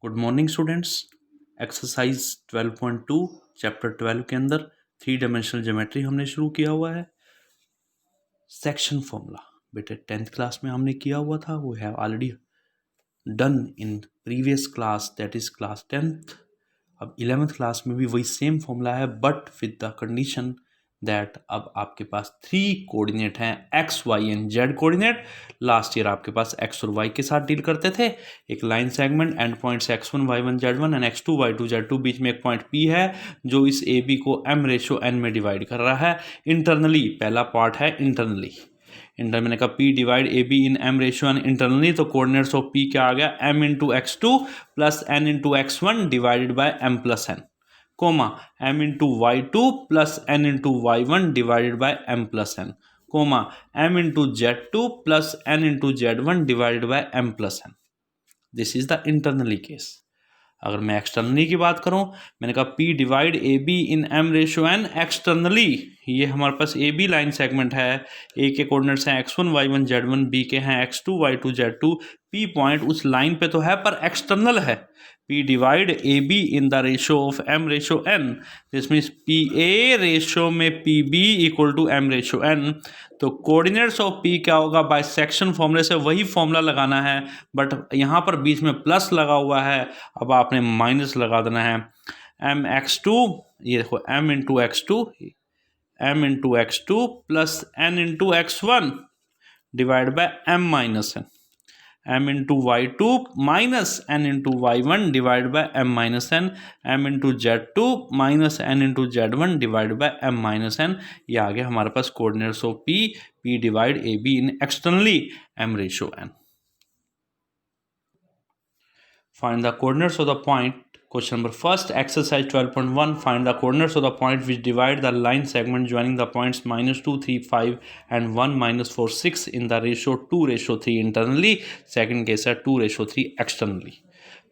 Good morning students. Exercise 12.2 chapter 12 के अंदर 3 dimensional geometry हमने शुरू किया हुआ है। सेक्शन फॉर्मूला बेटे 10th क्लास में हमने किया हुआ था, वो have already done in previous class, that is class 10th। अब 11th क्लास में भी वही सेम फॉर्मूला है, but with the condition that अब आपके पास 3 कोऑर्डिनेट हैं, X Y and Z coordinate. Last year आपके पास एक्स और वाई के साथ डील करते थे। एक line segment, and points x1 y1 z1 and x2 y2 z2, बीच में एक पॉइंट P है जो इस ए बी को m/n में डिवाइड कर रहा है। इंटरनली पहला पार्ट है इंटरनली। इंटर मैंने कहा P divide A B in m/n internally, तो कोऑर्डिनेट्स ऑफ P क्या आ गया, m into x2 plus n into x1 divided by m plus n, comma m into y2 plus n into y1 divided by m plus n, comma m into z2 plus n into z1 divided by m plus n। This is the internally case. अगर मैं externally की बात करूं, मैंने कहा P divide A B in m/n externally. ये हमारे पास A B line segment है, ए के कोऑर्डिनेट्स हैं x1 y1 z1, बी के हैं x2 y2 z2। P point उस लाइन पे तो है पर एक्सटर्नल है। P divide A B in the ratio of m/n, this means P A ratio में P B equal to m/n। तो कोऑर्डिनेट्स ऑफ P क्या होगा, बाय सेक्शन फॉर्मूले से वही फॉर्मूला लगाना है, बट यहाँ पर बीच में प्लस लगा हुआ है, अब आपने माइनस लगा देना है। mx2, ये देखो m into X two plus n into x1 divide by m minus n, m into Y two minus n into y1 divide by m minus n, m into z2 minus n into z1 divide by m minus n। ये आ गया हमारे पास coordinates of P divide A B in externally m/n। Find the coordinates of the point. Question number first, exercise 12.1. Find the coordinates of the point which divide the line segment joining the points -2, 3, 5 and 1, -4, 6 in the ratio 2:3 internally. Second case है 2:3 externally.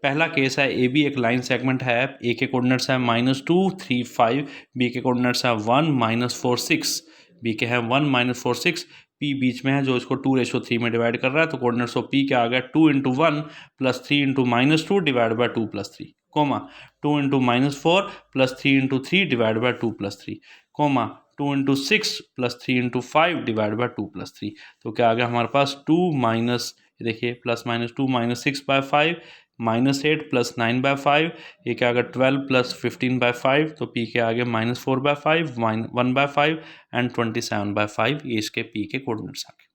पहला case है A B एक line segment है, ए के coordinates है -2, 3, 5, B के coordinates है 1, -4, 6, B के हैं 1, -4, 6, P बीच में है जो इसको 2:3 में डिवाइड कर रहा है। तो कोऑर्डिनेट्स ऑफ P क्या आ गया, 2 into 1 plus 3 into -2 divide by 2 plus 3, comma 2 into -4 plus 3 into 3 divide by 2 plus 3, comma 2 into 6 plus 3 into 5 divide by 2 plus 3। तो क्या आ गया हमारे पास 2 माइनस, देखिए प्लस -2 -6/5 -8 प्लस 9/5, ये क्या आ गया 12 प्लस 15/5, तो P के आगे -4/5, 1/5 एंड 27/5, ये इसके P के कोऑर्डिनेट्स आ गए।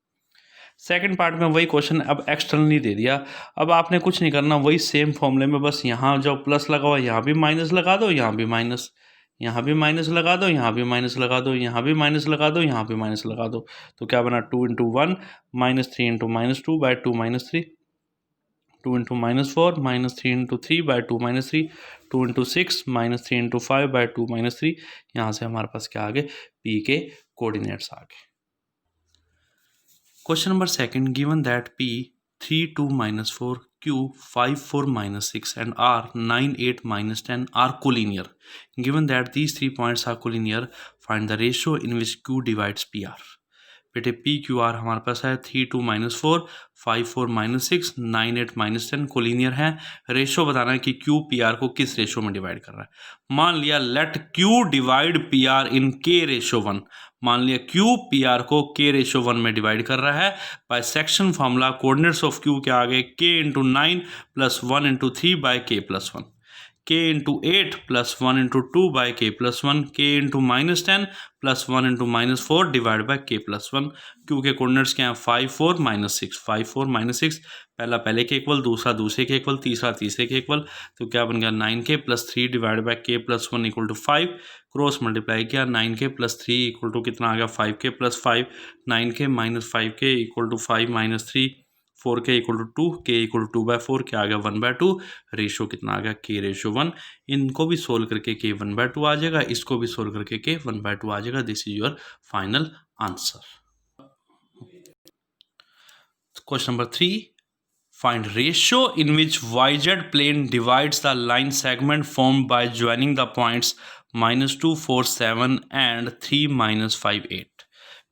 सेकंड पार्ट में वही क्वेश्चन अब एक्सटर्नली दे दिया। अब आपने कुछ नहीं करना, वही सेम फॉर्मूले में, बस यहाँ जो प्लस लगा हुआ यहाँ भी माइनस लगा दो, यहाँ भी माइनस, यहाँ भी माइनस लगा दो, यहाँ भी माइनस लगा दो, यहाँ भी माइनस लगा दो, यहाँ भी माइनस लगा दो। तो क्या बना 2 into 1 -3 into -2 by 2 -3, 2 into -4 -3 into 3 by 2 -3, 2 into 6 -3 into 5 by 2 -3। यहाँ से हमारे पास क्या आ गए, P के कोऑर्डिनेट्स आ गए। Question number second, given that P 3 2 -4 Q 5 4 -6 and R 9 8 -10 are collinear. Given that these 3 points are collinear, find the ratio in which Q divides PR. बेटे P Q R हमारे पास है 3 2 -4 5 4 -6 9 8 -10 कोलिनियर है। Ratio बताना है कि Q P R को किस ratio में डिवाइड कर रहा है। मान लिया let Q divide P R in k/1, मान लिया क्यू पी आर को k/1 में डिवाइड कर रहा है। By section formula coordinates of Q क्या आ गए, k into 9 plus 1 into 3 by k plus 1, k into 8 plus 1 into 2 by k plus 1, k into -10 plus 1 into -4 divide by k plus 1। Q के coordinates क्या हैं, 5 4 -6, 5 4 -6, पहला पहले के इक्वल, दूसरा दूसरे के इक्वल, तीसरा तीसरे के इक्वल। तो क्या बन गया 9k plus 3 divide by k plus 1 equal to 5, cross multiply किया 9k प्लस 3 इक्वल टू कितना आ गया 5k plus 5, 9k minus 5k equal to 5 minus 3, 4k equal to 2, k equal to 2/4, क्या आ गया 1/2, रेशो कितना आ गया k/1। इनको भी सोल्व करके k 1/2 आ जाएगा, इसको भी सोल्व करके k 1/2 आ जाएगा। This is your final answer. Question number 3, find ratio in which yz plane divides the line segment formed by joining the points -2 4 7 and 3 -5 8.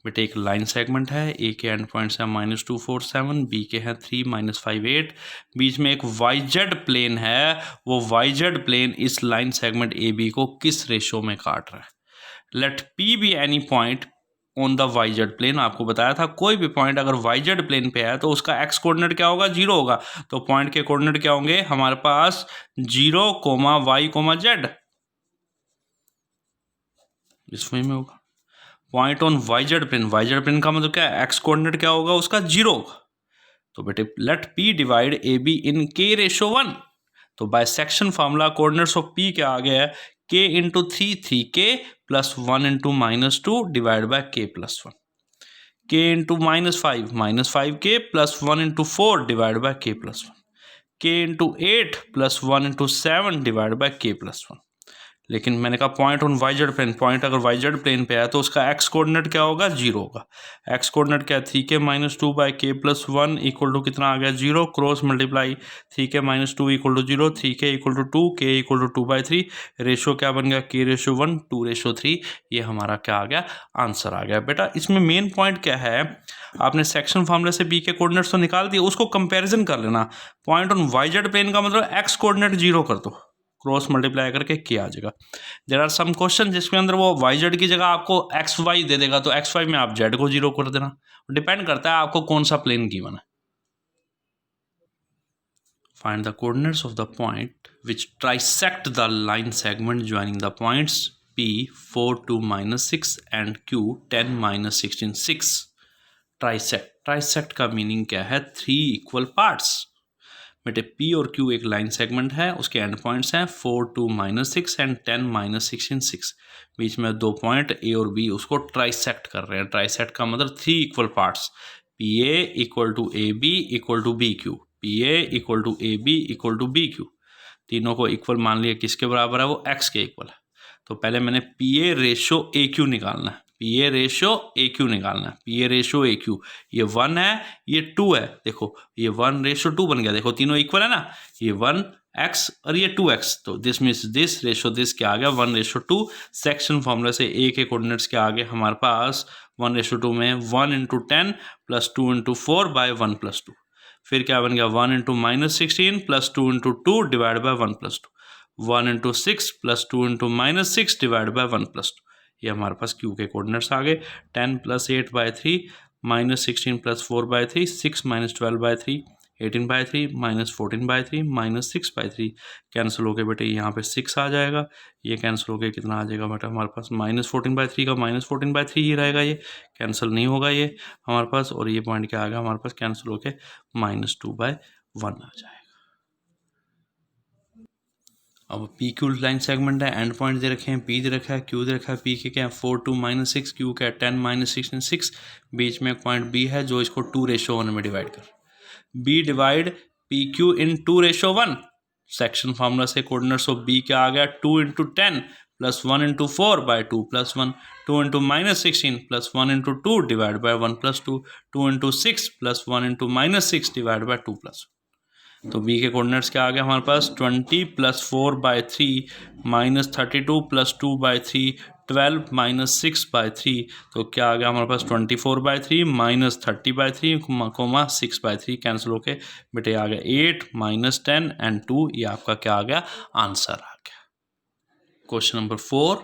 बेटे एक लाइन सेगमेंट है, ए के एंड पॉइंट्स हैं -247, बी के हैं 3 -58, बीच में एक वाई जेड प्लेन है, वो वाई जेड प्लेन इस लाइन सेगमेंट ए बी को किस रेशो में काट रहा है। Let P be any point on the Y Z plane. आपको बताया था कोई भी पॉइंट अगर वाई जेड प्लेन पे है तो उसका एक्स कोऑर्डिनेट क्या होगा, 0 होगा। तो पॉइंट के कोऑर्डिनेट क्या होंगे हमारे पास, 0, y, z, इस वे में होगा। Point on Y Z plane का मतलब क्या है, एक्स कोऑर्डिनेट क्या होगा उसका, 0 होगा। तो बेटे let P divide A B in K ratio 1। तो by section formula coordinates of P क्या आ गया है, k into 3k plus 1 into -2 divide by k plus 1, k into -5k plus 1 into 4 divide by k plus 1, k into 8 plus 1 into 7 divide by k plus 1। लेकिन मैंने कहा point on Y Z plane, point अगर Y Z plane पे है तो उसका x coordinate क्या होगा, 0 होगा। एक्स कोऑर्डिनेट क्या है, 3k - 2 by k plus 1 equal to कितना आ गया, 0, cross multiply 3k - 2 equal to 0, 3k equal to 2, k equal to 2/3, ratio क्या बन गया, k रेशो 1 2/3। ये हमारा क्या आ गया, आंसर आ गया। बेटा इसमें मेन पॉइंट क्या है, आपने सेक्शन फार्मूले से बी के कोऑर्डिनेट्स तो निकाल दिए, उसको कंपेरिजन कर लेना। Point on Y Z plane का मतलब एक्स कोऑर्डिनेट 0 कर दो, क्रॉस मल्टीप्लाई करके k आ जाएगा। देयर आर सम क्वेश्चन जिसके अंदर वो वाई जेड की जगह आपको एक्स वाई दे देगा, तो एक्स वाई में आप जेड को 0 कर देना, डिपेंड करता है आपको कौन सा प्लेन गिवन है। Find the coordinates of the point which trisect the line segment joining the points P 4 2 -6 and Q 10 -16 6। Trisect का मीनिंग क्या है, 3 इक्वल पार्ट्स। बेटे P और Q एक लाइन सेगमेंट है, उसके एंड पॉइंट्स हैं 4 2 -6 एंड 10 -16 6। बीच में 2 पॉइंट A और B उसको ट्राइसेक्ट कर रहे हैं। ट्राइसेक्ट का मतलब 3 equal parts, PA equal to AB equal to BQ, PA equal to AB equal to BQ। तीनों को इक्वल मान लिया, किसके बराबर है, वो x के इक्वल है। तो पहले मैंने PA रेशो AQ निकालना है, PA रेशो AQ निकालना है, PA रेशो AQ, ये 1 है ये 2 है, देखो ये 1 रेशो 2 बन गया, देखो तीनों इक्वल है ना, ये 1x और ये 2x, तो this means this ratio this क्या आ गया, 1:2। सेक्शन फॉर्मूला से A के कोऑर्डिनेट्स क्या आ गए हमारे पास, 1:2 में 1 into 10 plus 2 into 4 by 1 plus 2, फिर क्या बन गया 1 into -16 plus 2 into 2 divide by 1 plus 2, 1 into 6 plus 2 into -6 divide by 1 plus 2। ये हमारे पास Q के कोऑर्डिनेट्स आ गए। 10 प्लस 8/3 -16 प्लस 4/3 6 - 12/3 18/3 -14/3 -6/3 कैंसिल हो गए बेटे, यहाँ पे 6 आ जाएगा, ये कैंसिल हो गया, कितना आ जाएगा बेटा हमारे पास -14/3 का -14/3 ही रहेगा, ये कैंसिल नहीं होगा ये हमारे पास, और ये पॉइंट क्या आ गया हमारे पास, कैंसिल होके -2/1 आ जाएगा। अब पी क्यू लाइन सेगमेंट है, एंड पॉइंट दे रखे हैं, पी दे रखा है, क्यू दे रखा है, पी के क्या है 4 2 -6, क्यू क्या है 10 -16 6, बीच में एक पॉइंट बी है जो इसको 2:1 में डिवाइड कर, B divide P Q in 2:1। Section formula से कोऑर्डिनेट्स ऑफ बी क्या आ गया, 2 into 10 plus 1 into 4 by 2 plus 1, 2 into -16 plus 1 into 2 divide by 1 plus 2, 2 into 6 plus 1 into -6 divide by 2 plus. तो b के कोऑर्डिनेट्स क्या आ गया हमारे पास, 20 प्लस 4/3 -32 प्लस 2/3 12 -6/3, तो क्या आ गया हमारे पास 24/3 -30/3 6/3 कैंसिल होके बेटे आ गया 8 -10 एंड 2, ये आपका क्या आ गया, आंसर आ गया। Question number 4,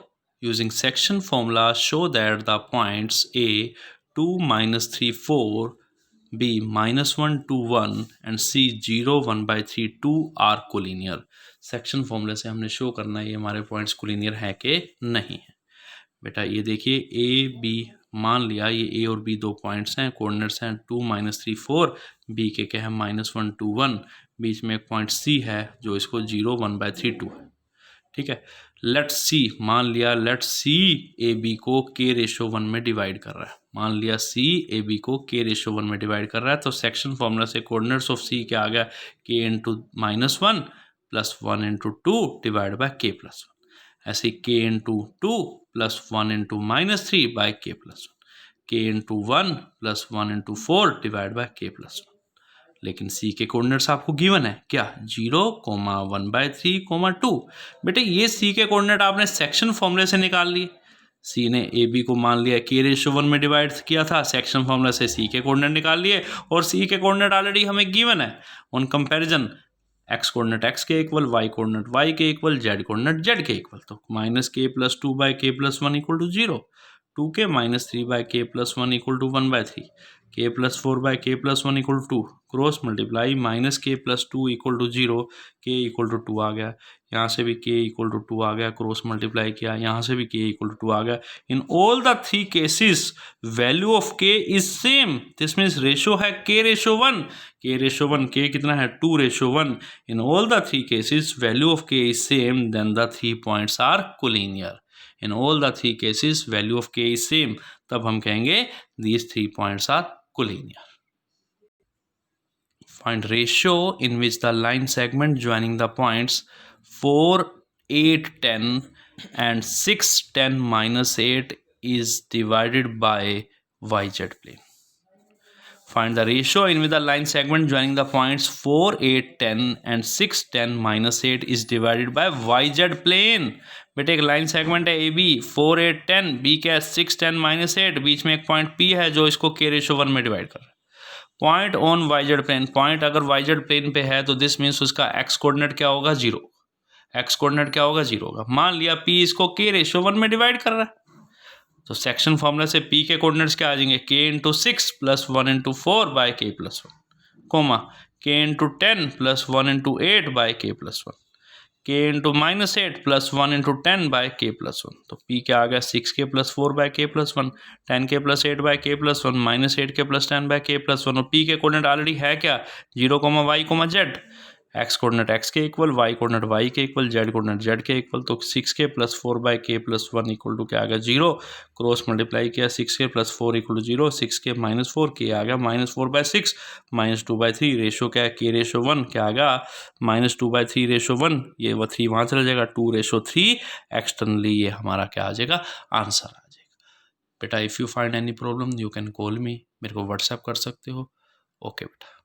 using section formula show that the points A 2 -3 4, B -1 2 1 and C 0 1/3 2 are collinear. Section फॉर्मूले से हमने शो करना है ये हमारे पॉइंट्स कोलिनियर है कि नहीं है। बेटा ये देखिए A B, मान लिया ये A और B 2 पॉइंट्स हैं, कोऑर्डिनेट्स हैं 2 -3 4, B के क्या है -1 2 1, बीच में एक पॉइंट C है जो इसको 0 1/3 2 है, ठीक है। लेट सी, मान लिया लेट सी ए बी को के रेशो 1 में डिवाइड कर रहा है, मान लिया सी ए बी को के रेशो 1 में डिवाइड कर रहा है, तो सेक्शन फॉर्मूला से कोऑर्डिनेट्स ऑफ सी क्या आ गया, के into -1 plus 1 into 2 divide bye के प्लस 1, ऐसे के इंटू 2 प्लस 1 इंटू -3 बाय के प्लस 1, के into 1 plus 1 into 4 divide bye के प्लस 1। लेकिन C के कोऑर्डिनेट्स आपको गिवन है क्या, 0, 1/3, 2। बेटे ये C के कोऑर्डिनेट आपने सेक्शन फॉर्मूले से निकाल लिए, सी ने ए बी को मान लिया k/1 में डिवाइड किया था, सेक्शन फॉर्मूला से सी के कोऑर्डिनेट निकाल लिए और सी के कोऑर्डिनेट ऑलरेडी हमें गिवन है। On comparison x coordinate x के इक्वल, वाई कोऑर्डिनेट वाई के इक्वल, जेड कोऑर्डिनेट जेड के इक्वल, तो -k+2/k+1 = 0, 2k - 3/k+1 = 1/3, k+4/k+1 = 2, cross multiply -k+2 = 0, k = 2 आ गया, यहाँ से भी k = 2 आ गया, क्रॉस मल्टीप्लाई किया, यहाँ से भी k = 2 आ गया। In all the three cases value of k is same, this means ratio है k/1, k/1, k कितना है 2/1। In all the three cases value of k is same, then the 3 points are collinear. In all the three cases value of k is same, तब हम कहेंगे these 3 points are collinear. Find ratio in which the line segment joining the points 4, 8, 10 and 6, 10, -8 is divided by yz plane. Find the ratio in which the line segment joining the points 4, 8, 10 and 6, 10, -8 is divided by yz plane. बेटे एक line segment है A B, 4, 8, 10, B क्या है 6, 10, -8, बीच में एक point P है जो इसको k/1 में डिवाइड कर रहा है। Point on yz plane, point अगर yz प्लेन पे है तो दिस मीन्स उसका x कोऑर्डिनेट क्या होगा 0, x कोऑर्डिनेट क्या होगा 0 होगा। मान लिया p इसको k/1 में डिवाइड कर रहा है, तो सेक्शन फॉर्मूला से p के कोऑर्डिनेट्स क्या आ जाएंगे, k × 6 + 1 × 4/k+1, coma k × 10 + 1 × 8/k+1, k × -8 + 1 × 10/k+1, तो p क्या आ गया 6k + 4/k+1, 10k + 8/k+1, -8k + 10/k+1, और p के कोऑर्डिनेट ऑलरेडी है क्या 0, y, z, x coordinate x के इक्वल, y कोऑर्डिनेट y के इक्वल, z कोऑर्डिनेट z के इक्वल, तो 6k + 4/k+1 = क्या आ गया 0, क्रॉस मल्टीप्लाई किया 6k + 4 = 0, 6k - 4 k आ गया -4/6, -2/3, रेशो क्या है k/1, क्या आ गया -2/3/1, ये वो 3 वहाँ चला जाएगा 2/3, एक्सटर्नली ये हमारा क्या आ जाएगा आंसर आ जाएगा। बेटा if you find any problem you can call मी, मेरे को व्हाट्सएप कर सकते हो। ओके बेटा।